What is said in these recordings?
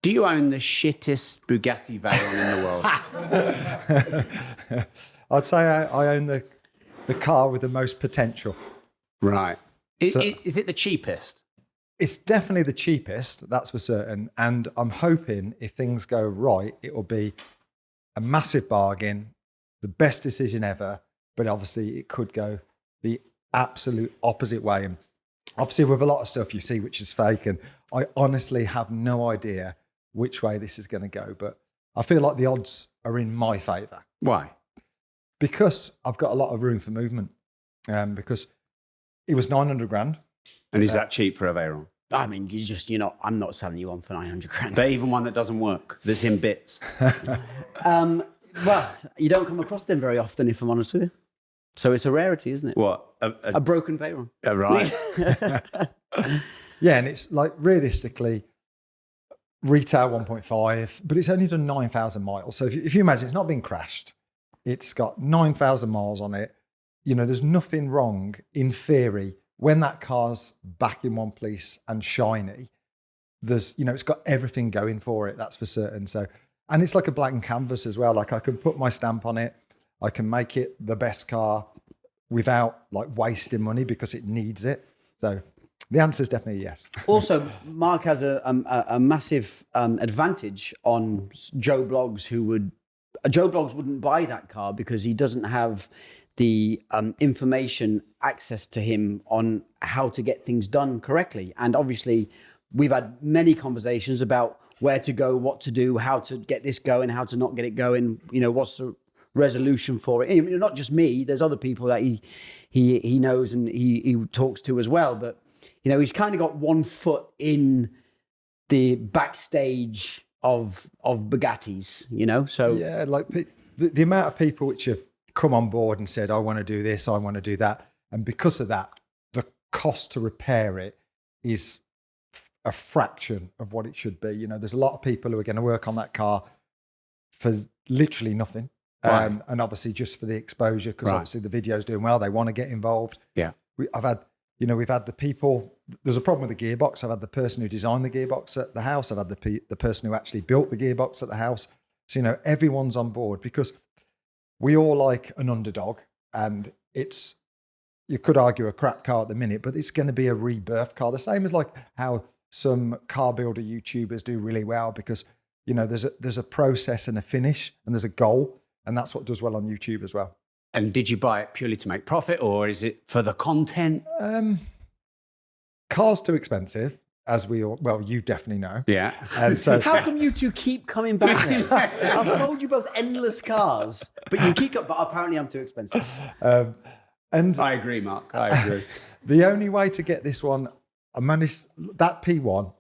Do you own the shittest Bugatti Veyron in the world? I'd say I own the car with the most potential. Right. Is it the cheapest? It's definitely the cheapest, that's for certain. And I'm hoping if things go right, it will be a massive bargain, the best decision ever. But obviously it could go the absolute opposite way. And obviously with a lot of stuff you see which is fake, and I honestly have no idea which way this is going to go. But I feel like the odds are in my favour. Why? Because I've got a lot of room for movement. Because it was 900 grand. And is that cheap for a Veyron? I mean, I'm not selling you one for 900 grand. But even one that doesn't work, that's in bits. Well, you don't come across them very often, if I'm honest with you. So it's a rarity, isn't it? What? A broken Veyron. Right. Yeah, and it's like realistically, retail 1.5, but it's only done 9,000 miles. So if you imagine it's not been crashed, it's got 9,000 miles on it. You know, there's nothing wrong in theory when that car's back in one piece and shiny. There's, you know, it's got everything going for it. That's for certain. So, and it's like a blank canvas as well. Like I can put my stamp on it. I can make it the best car without like wasting money because it needs it. So the answer is definitely yes. Also, Mark has a massive advantage on Joe Bloggs, Joe Bloggs wouldn't buy that car because he doesn't have the information access to him on how to get things done correctly. And obviously, we've had many conversations about where to go, what to do, how to get this going, how to not get it going, you know, what's the resolution for it. And, you know, not just me, there's other people that he knows and he talks to as well. But, you know, he's kind of got one foot in the backstage of Bugattis, you know? So yeah, like the amount of people which have come on board and said, I want to do this, I want to do that. And because of that, the cost to repair it is a fraction of what it should be. You know, there's a lot of people who are going to work on that car for literally nothing. Right. And obviously just for the exposure, because obviously the video's doing well, they want to get involved. Yeah. We've had the people, there's a problem with the gearbox. I've had the person who designed the gearbox at the house. I've had the person who actually built the gearbox at the house. So, you know, everyone's on board because we all like an underdog, and it's, you could argue a crap car at the minute, but it's going to be a rebirth car. The same as like how some car builder YouTubers do really well because, you know, there's a process and a finish and there's a goal, and that's what does well on YouTube as well. And did you buy it purely to make profit, or is it for the content? Car's too expensive, as we all, well, you definitely know. Yeah. And so how come you two keep coming back then? I've sold you both endless cars, but you keep up, but apparently I'm too expensive. and I agree, Mark. I agree. the only way to get this one, I managed, that P1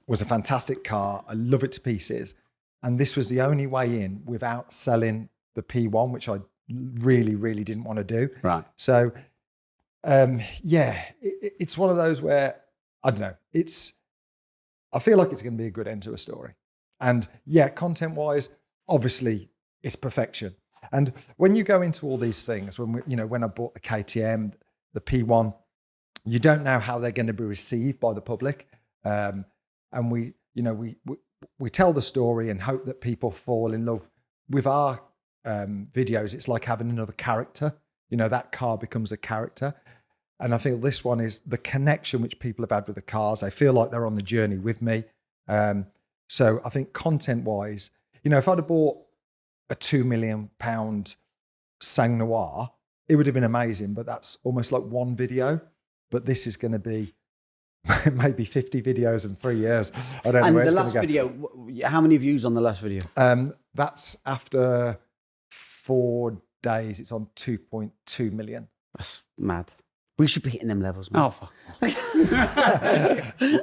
was a fantastic car. I love it to pieces. And this was the only way in without selling the P1, which I really, really didn't want to do. Right. So, it's one of those where, I don't know, I feel like it's going to be a good end to a story. And yeah, content-wise, obviously, it's perfection. And when you go into all these things, when I bought the KTM, the P1, you don't know how they're going to be received by the public. And we tell the story and hope that people fall in love with our videos. It's like having another character. You know, that car becomes a character. And I feel this one is the connection which people have had with the cars. They feel like they're on the journey with me. So I think content-wise, you know, if I'd have bought a £2 million Sang Noir, it would have been amazing, but that's almost like one video. But this is going to be maybe 50 videos in 3 years. I don't know where it's going to go. And the last video, how many views on the last video? That's after 4 days. It's on 2.2 million. That's mad. We should be hitting them levels, man. Oh, fuck.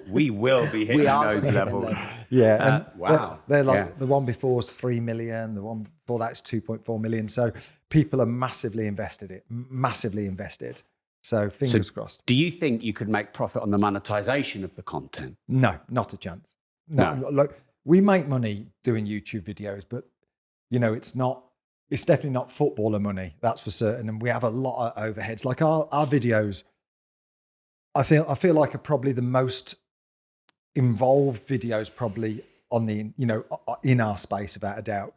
We will be hitting those levels. Yeah. And wow. They're like, the one before is 3 million. The one before that's 2.4 million. So people are massively invested. So fingers crossed. Do you think you could make profit on the monetization of the content? No, not a chance. No. Look, we make money doing YouTube videos, but you know, it's definitely not footballer money, that's for certain. And we have a lot of overheads. Like our videos, I feel like are probably the most involved videos probably on the, in our space, without a doubt.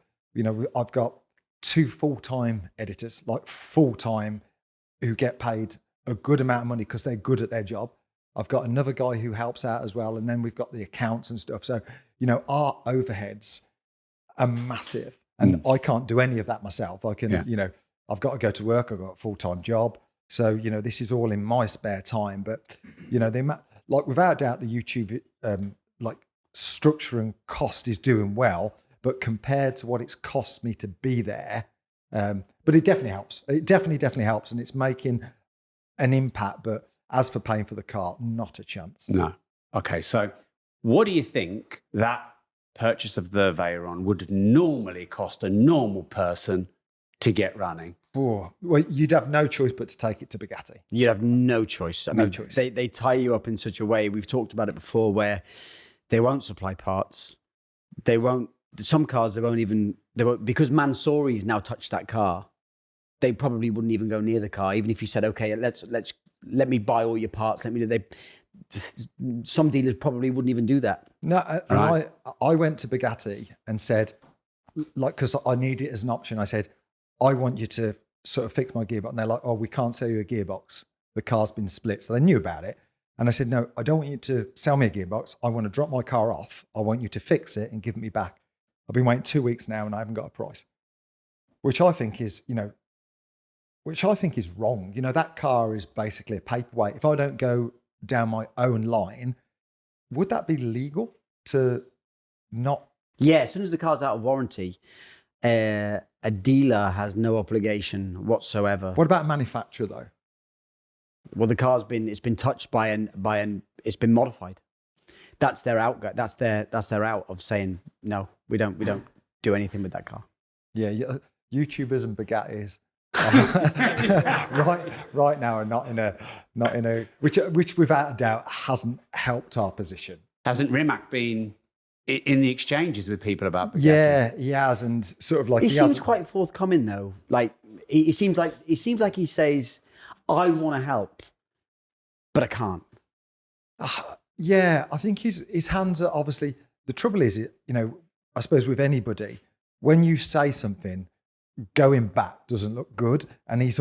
I've got 2 full-time editors, like full-time, who get paid a good amount of money because they're good at their job. I've got another guy who helps out as well. And then we've got the accounts and stuff. So, our overheads are massive. And I can't do any of that myself. I can, I've got to go to work. I've got a full-time job. So, this is all in my spare time. But, without doubt, the YouTube, structure and cost is doing well. But compared to what it's cost me to be there, but it definitely helps. It definitely helps. And it's making an impact. But as for paying for the car, not a chance. No. Okay. So what do you think that purchase of the Veyron would normally cost a normal person to get running? Oh, well, you'd have no choice but to take it to Bugatti. You'd have no choice. No choice. They tie you up in such a way. We've talked about it before, where they won't supply parts. They won't. Some cars they won't because Mansory's now touched that car. They probably wouldn't even go near the car, even if you said, "Okay, let me buy all your parts." Some dealers probably wouldn't even do that. No, Right. I went to Bugatti and said, because I need it as an option. I said, I want you to sort of fix my gearbox. And they're like, oh, we can't sell you a gearbox. The car's been split. So they knew about it. And I said, no, I don't want you to sell me a gearbox. I want to drop my car off. I want you to fix it and give it me back. I've been waiting 2 weeks now and I haven't got a price, which I think is, wrong. That car is basically a paperweight. If I don't go down my own line, would that be legal to not? Yeah, as soon as the car's out of warranty, a dealer has no obligation whatsoever. What about a manufacturer though? Well, the car's been touched by it's been modified. That's their out. That's their out of saying no. We don't do anything with that car. Yeah, YouTubers and Bugattis right now are not in a which without a doubt hasn't helped our position. Hasn't Rimac been in the exchanges with people about Bugattis? Yeah, he has, and sort of like he seems quite forthcoming though. Like it seems like he says, "I want to help, but I can't." Yeah, I think his hands are obviously. The trouble is, I suppose with anybody, when you say something, going back doesn't look good, and he's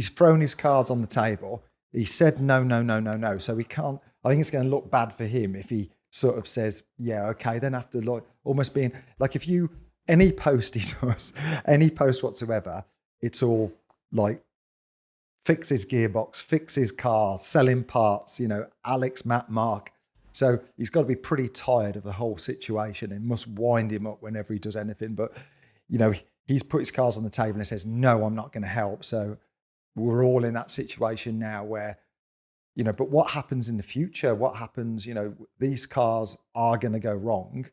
thrown his cards on the table. He said no, so he can't. I think it's going to look bad for him if he sort of says, yeah, okay, then after like almost being like, if you any post he does, any post whatsoever, it's all like fix his gearbox, fix his car, selling parts, Alex, Matt, Mark. So he's got to be pretty tired of the whole situation. It must wind him up whenever he does anything. But, he's put his cards on the table and he says, no, I'm not going to help. So we're all in that situation now where, but what happens in the future? What happens, these cars are going to go wrong.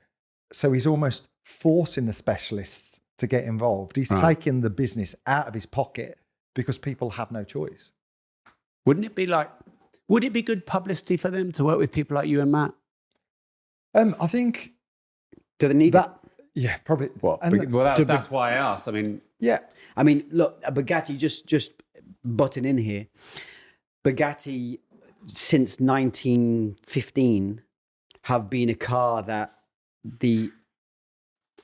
So he's almost forcing the specialists to get involved. He's taking the business out of his pocket because people have no choice. Would it be good publicity for them to work with people like you and Matt? I think. Do they need that? Yeah, probably. That's why I asked. I mean, yeah. I mean, look, a Bugatti, just butting in here. Bugatti, since 1915, have been a car that the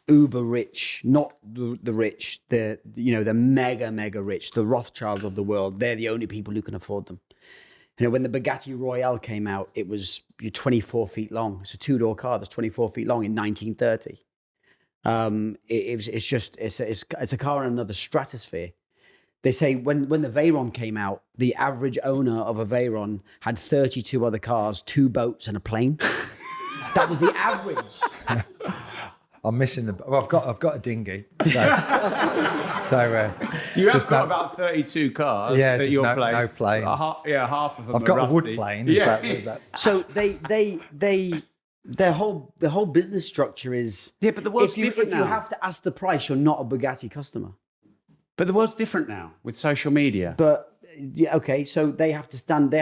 uber rich, not the rich, the mega rich, the Rothschilds of the world, they're the only people who can afford them. When the Bugatti Royale came out, it was 24 feet long. It's a two-door car that's 24 feet long in 1930. It's a car in another stratosphere. They say when the Veyron came out, the average owner of a Veyron had 32 other cars, 2 boats, and a plane. That was the average. I'm missing I've got a dinghy. So you have got about 32 cars. Yeah, at just your place. no plane. Half of them. I've got a wood plane. Yeah. So their whole business structure is But the world's different now. If you have to ask the price, you're not a Bugatti customer. But the world's different now with social media. But okay, so they have to stand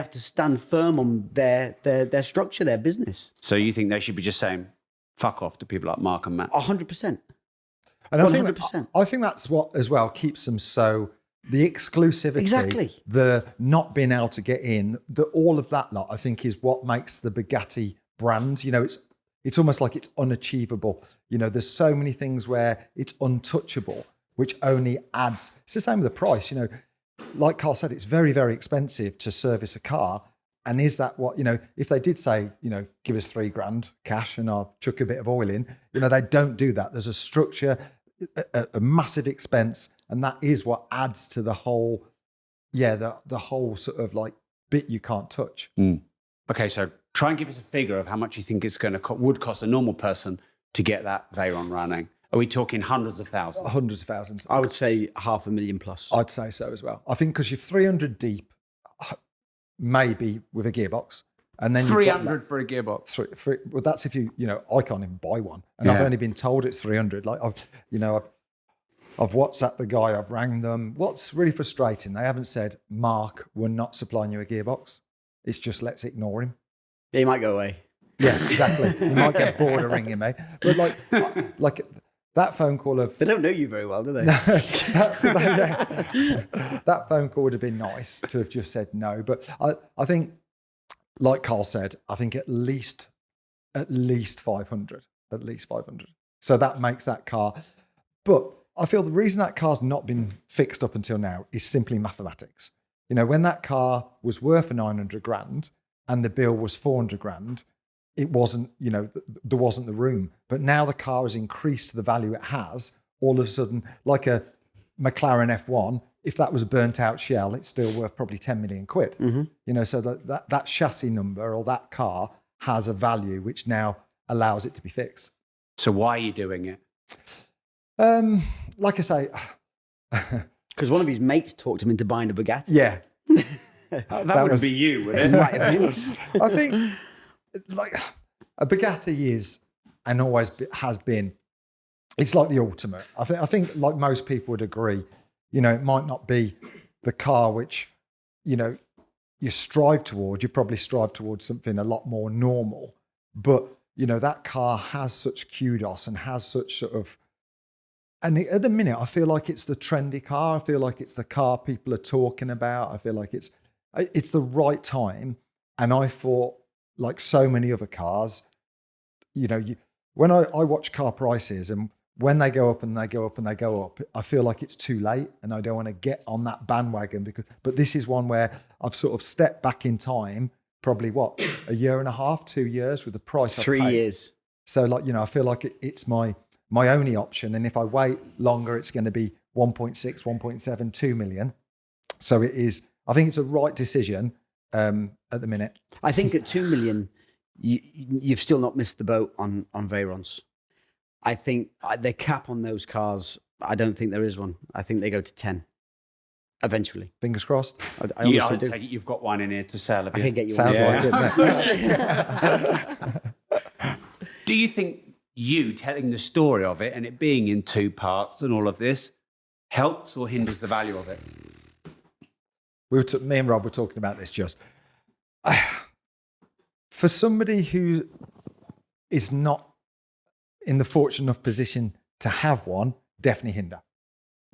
firm on their structure, their business. So you think they should be just saying fuck off to people like Mark and Matt? 100%. And 100%. I think that's what as well keeps them so, the exclusivity, Exactly. the not being able to get in, all of that lot, I think is what makes the Bugatti brand. it's almost like it's unachievable. You know, there's so many things where it's untouchable, which only adds. It's the same with the price. You know, like Carl said, it's very, very expensive to service a car. And is that what, you know, if they did say, you know, give us $3,000 cash and I'll chuck a bit of oil in, you know, they don't do that. There's a structure, a massive expense, and that is what adds to the whole, the whole sort of like bit you can't touch. Okay, so try and give us a figure of how much you think it's going to would cost a normal person to get that Veyron running. Are we talking hundreds of thousands? Hundreds of thousands. I would say 500,000 plus. I'd say so as well. I think because you're 300 deep, maybe with a gearbox, and then 300 for a gearbox. Well, that's if you know, I can't even buy one, and I've only been told it's 300. Like I've WhatsApped the guy, I've rang them. What's really frustrating, they haven't said, Mark, we're not supplying you a gearbox. It's just let's ignore him. He might go away. Yeah, exactly. He might get bored of ringing me, but like that phone call of They don't know you very well, do they? that phone call would have been nice to have just said no. But I think, like Carl said, I think at least 500, So that makes that car. But I feel the reason that car's not been fixed up until now is simply mathematics. You know, when that car was worth $900,000 and the bill was $400,000, it wasn't, you know, there wasn't the room. But now the car has increased to the value it has. All of a sudden, like a McLaren F1, if that was a burnt out shell, it's still worth probably 10 million quid. You know, so that chassis number or that car has a value which now allows it to be fixed. So why are you doing it? Like I say, Because one of his mates talked him into buying a Bugatti. yeah. That wouldn't be you, would it? Might have been. I think like a Bugatti is and always has been. It's like the ultimate. I think like most people would agree. You know, it might not be the car which, you know, you strive towards. You probably strive towards something a lot more normal. But you know, that car has such kudos and has such sort of. And at the minute, I feel like it's the trendy car. I feel like it's the car people are talking about. I feel like it's the right time. And I thought, like so many other cars, you know, when I watch car prices and when they go up and they go up and they go up, I feel like it's too late and I don't want to get on that bandwagon but this is one where I've sort of stepped back in time, probably a year and a half, 2 years with the price. 3 years. So like, you know, I feel like it's my only option. And if I wait longer, it's going to be 1.6, 1.7, 2 million. So it is, I think it's a right decision at the minute. I think at 2 million, you've still not missed the boat on Veyrons. I think the cap on those cars, I don't think there is one. I think they go to 10 eventually. Fingers crossed. I honestly do. Take it you've got one in here to sell. I can get you Sounds one. like it, doesn't it? Do you think you telling the story of it and it being in two parts and all of this helps or hinders the value of it? Me and Rob were talking about this just. For somebody who is not in the fortunate enough position to have one, definitely hinder.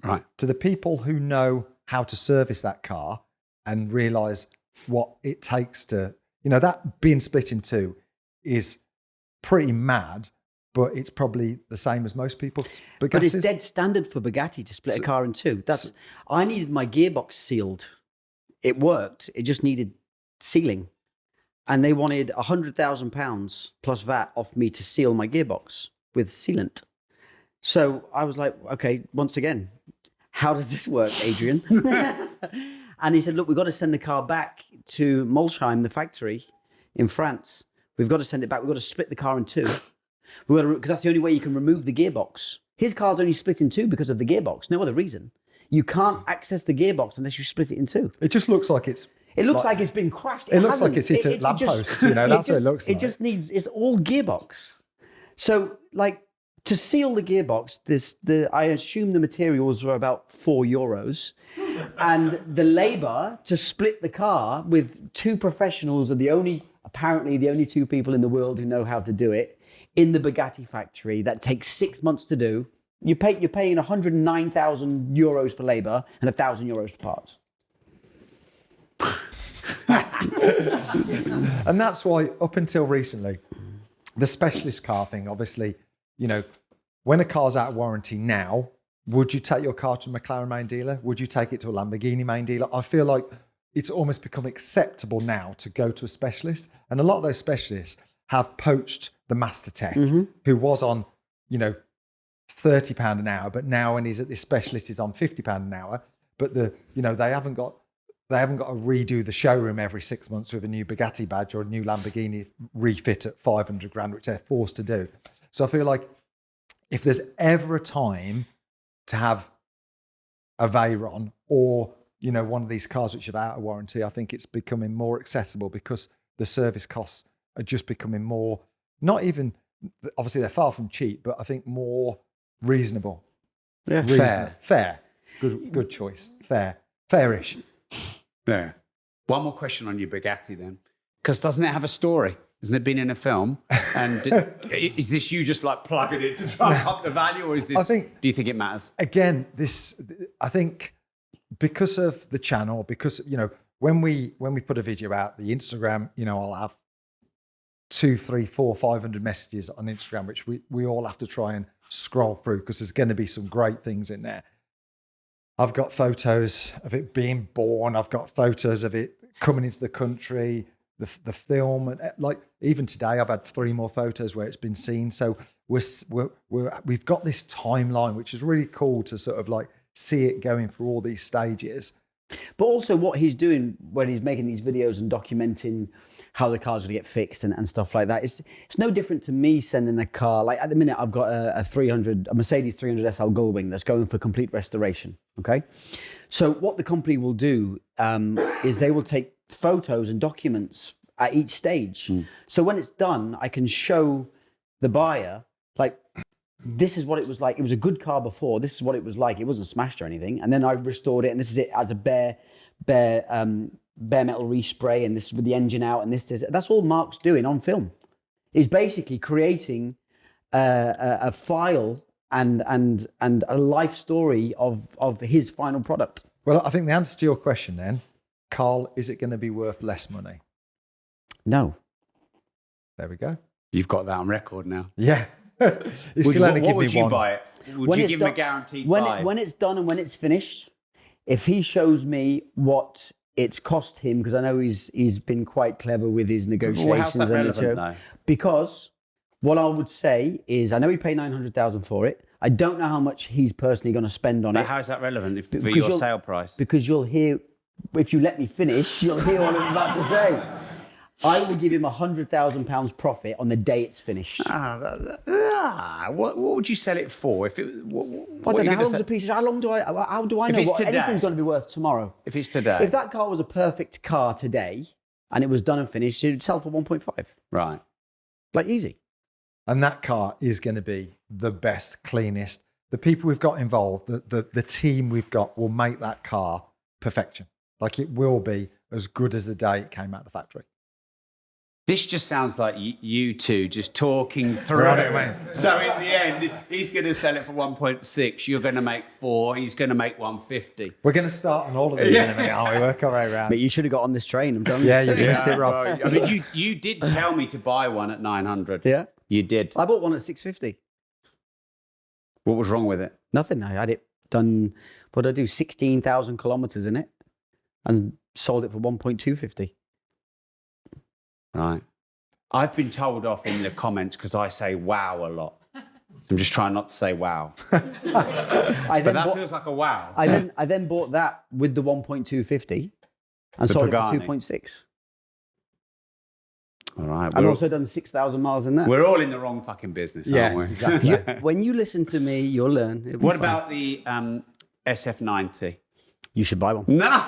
Right. To the people who know how to service that car and realise what it takes to, you know, that being split in two is pretty mad, but it's probably the same as most people. But it's dead standard for Bugatti to split a car in two. I needed my gearbox sealed. It worked. It just needed sealing. And they wanted £100,000 plus VAT off me to seal my gearbox with sealant. So I was like, okay, once again, how does this work, Adrian? And he said, look, we've got to send the car back to Molsheim, the factory in France. We've got to send it back. We've got to split the car in two. Because that's the only way you can remove the gearbox. His car's only split in two because of the gearbox. No other reason. You can't access the gearbox unless you split it in two. It just looks like it's... It looks like it's been crashed. It looks like it's hit a lamppost, you know, that's what it looks like. It just needs, it's all gearbox. So, like, to seal the gearbox, I assume the materials were about €4. And the labour to split the car with two professionals are apparently the only two people in the world who know how to do it in the Bugatti factory. That takes 6 months to do. You're paying €109,000 for labour and €1,000 for parts. And that's why up until recently, the specialist car thing, obviously, when a car's out of warranty now, would you take your car to a McLaren main dealer? Would you take it to a Lamborghini main dealer? I feel like it's almost become acceptable now to go to a specialist. And a lot of those specialists have poached the master tech who was on, £30 an hour, but now when he's at this specialist, he's on £50 an hour. But they haven't got to redo the showroom every 6 months with a new Bugatti badge or a new Lamborghini refit at 500 grand, which they're forced to do. So I feel like if there's ever a time to have a Veyron or, one of these cars which are out of warranty, I think it's becoming more accessible because the service costs are just becoming more, not even, obviously they're far from cheap, but I think more reasonable. Yeah, Fair. Good choice. Fairish. Yeah. One more question on your Bugatti then. Because doesn't it have a story? Hasn't it been in a film? And is this you just like plugging it to try and up the value, or is this? Do you think it matters? Again, I think because of the channel, because when we put a video out, the Instagram, I'll have 200, 300, 400, 500 messages on Instagram, which we all have to try and scroll through because there's going to be some great things in there. I've got photos of it being born. I've got photos of it coming into the country. The film, and like even today, I've had 3 more photos where it's been seen. So we've got this timeline, which is really cool to sort of like see it going through all these stages. But also what he's doing when he's making these videos and documenting how the car's going to get fixed and stuff like that, it's no different to me sending a car. Like at the minute, I've got a Mercedes 300 SL Gullwing that's going for complete restoration. Okay, so what the company will do is they will take photos and documents at each stage. So when it's done, I can show the buyer, like, this is what it was like. It was a good car before. This is what it was like. It wasn't smashed or anything. And then I restored it, and this is it as a bare metal respray, and this is with the engine out, and this. That's all Mark's doing on film. He's basically creating a file and a life story of his final product. Well, I think the answer to your question then, Carl, is it going to be worth less money? No. There we go. You've got that on record now. Yeah. What would you buy it? Would you give him a guaranteed buy? When it's done and when it's finished, if he shows me what it's cost him, because I know he's been quite clever with his negotiations. Well, how's that relevant, though? Because what I would say is, I know he paid $900,000 for it. I don't know how much he's personally going to spend on it. But how is that relevant for your sale price? Because you'll hear, if you let me finish, you'll hear what I'm about to say. I will give him £100,000 profit on the day it's finished. What would you sell it for? If it, I don't know. How long's a piece of? How do I know what anything's going to be worth tomorrow? If it's today. If that car was a perfect car today and it was done and finished, it would sell for 1.5. Right. Like easy. And that car is going to be the best, cleanest. The people we've got involved, the team we've got will make that car perfection. Like it will be as good as the day it came out of the factory. This just sounds like you two just talking through it. So in the end, he's going to sell it for 1.6. You're going to make 4. He's going to make 150. We're going to start on all of these in a minute, aren't we? Work our way around. But you should have got on this train. I'm telling you. Yeah, you missed it, Rob. I mean, you did tell me to buy one at 900. Yeah, you did. I bought one at 650. What was wrong with it? Nothing. I had it done. What did I do? 16,000 kilometers in it, and sold it for 1.250. Right. I've been told off in the comments because I say wow a lot. I'm just trying not to say wow. But that feels like a wow. I then bought that with the 1.250 and sold it for 2.6. All right. I've also done 6,000 miles in that. We're all in the wrong fucking business, aren't we? Exactly. When you listen to me, you'll learn. What about the SF90? You should buy one. No.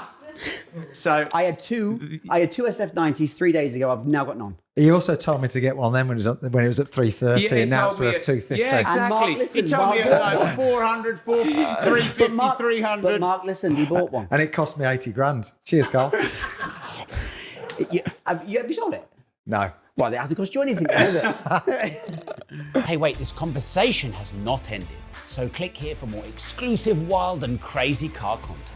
So I had two SF90s 3 days ago. I've now got none. He also told me to get one then when it was at 330, and now it's worth 250. Yeah, exactly. Mark, listen, he told me like 400, 350, 300. But Mark, listen, he bought one. And it cost me 80 grand. Cheers, Carl. Have you sold it? No. Well, it hasn't cost you anything, has it? Hey, wait, this conversation has not ended. So click here for more exclusive, wild and crazy car content.